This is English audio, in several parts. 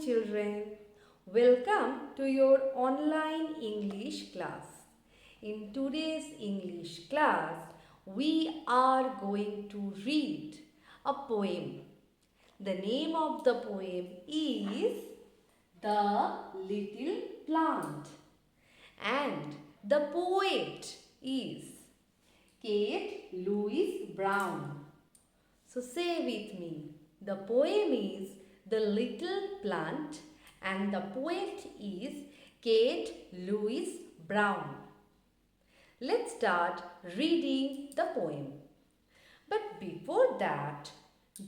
children. Welcome to your online English class. In today's English class, we are going to read a poem. The name of the poem is The Little Plant, and the poet is Kate Louise Brown. So say with me. The poem is The Little Plant and the poet is Kate Louise Brown. Let's start reading the poem. But before that,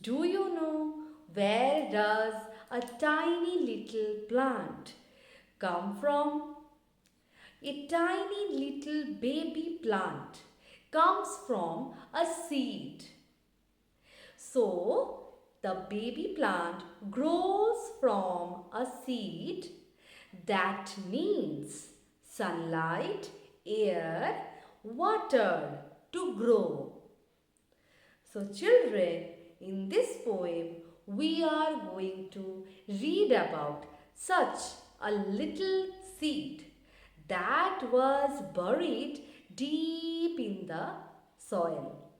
do you know where does a tiny little plant come from? A tiny little baby plant comes from a seed. So, the baby plant grows from a seed that needs sunlight, air, water to grow. So, children, in this poem, we are going to read about such a little seed that was buried deep in the soil.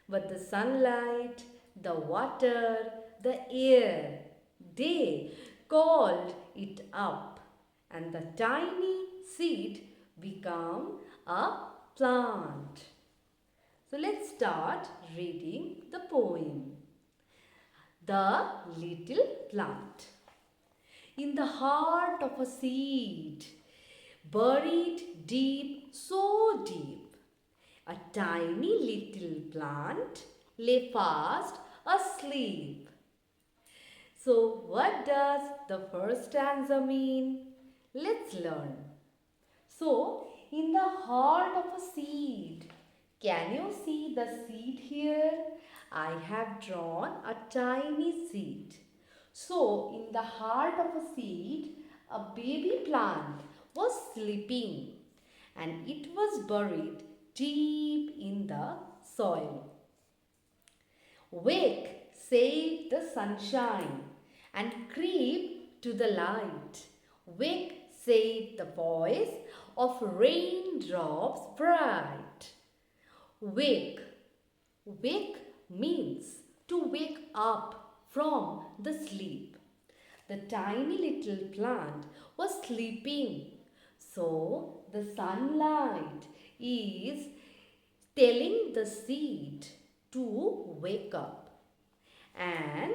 But the sunlight, the water, the air, they called it up, and the tiny seed became a plant. So let's start reading the poem. The Little Plant. In the heart of a seed, buried deep, so deep, a tiny little plant lay fast asleep. So what does the first stanza mean? Let's learn. So in the heart of a seed, can you see the seed here? I have drawn a tiny seed. So in the heart of a seed, a baby plant was sleeping and it was buried deep in the soil. Wake, said the sunshine, and creep to the light. Wake, said the voice of raindrops bright. Wake. Wake means to wake up from the sleep. The tiny little plant was sleeping. So the sunlight is telling the seed to wake up. And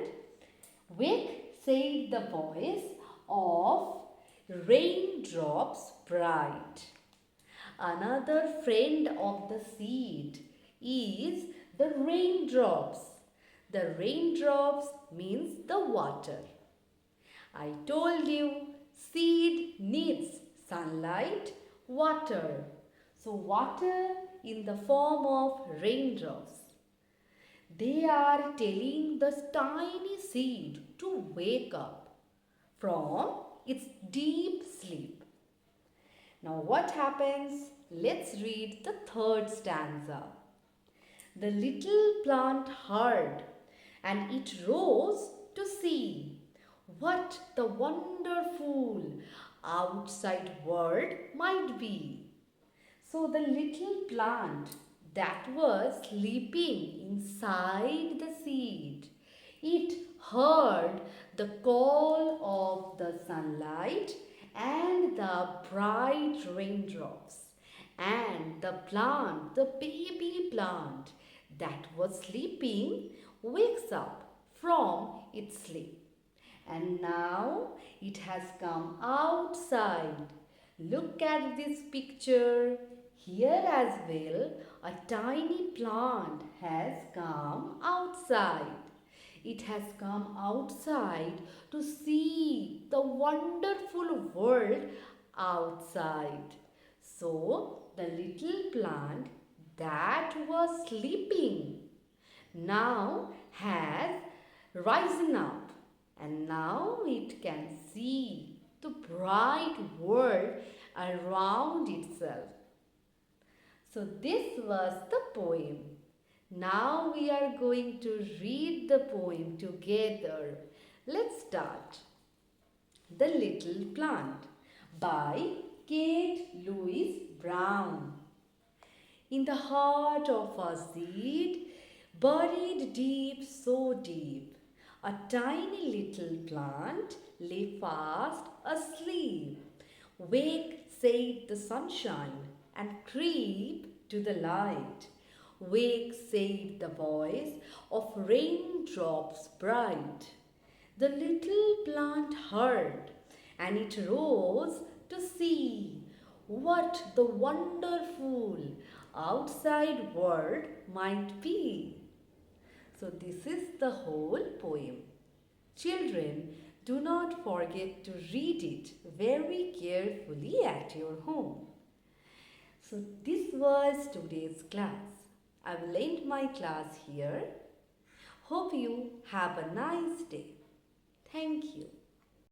wake, said the voice of raindrops bright. Another friend of the seed is the raindrops. The raindrops means the water. I told you seed needs sunlight, water. So water in the form of raindrops. They are telling the tiny seed to wake up from its deep sleep. Now what happens? Let's read the third stanza. The little plant heard and it rose to see what the wonderful outside world might be. So the little plant that was sleeping inside the seed, it heard the call of the sunlight and the bright raindrops, and the plant, the baby plant that was sleeping, wakes up from its sleep. And now it has come outside. Look at this picture. Here as well, a tiny plant has come outside. It has come outside to see the wonderful world outside. So, the little plant that was sleeping now has risen up, and now it can see the bright world around itself. So this was the poem. Now we are going to read the poem together. Let's start. The Little Plant by Kate Louise Brown. In the heart of a seed, buried deep, so deep, a tiny little plant lay fast asleep. Wake, said the sunshine, and creep to the light. Wake, said the voice of raindrops bright. The little plant heard, and it rose to see what the wonderful outside world might be. So, this is the whole poem. Children, do not forget to read it very carefully at your home. So, this was today's class. I will end my class here. Hope you have a nice day. Thank you.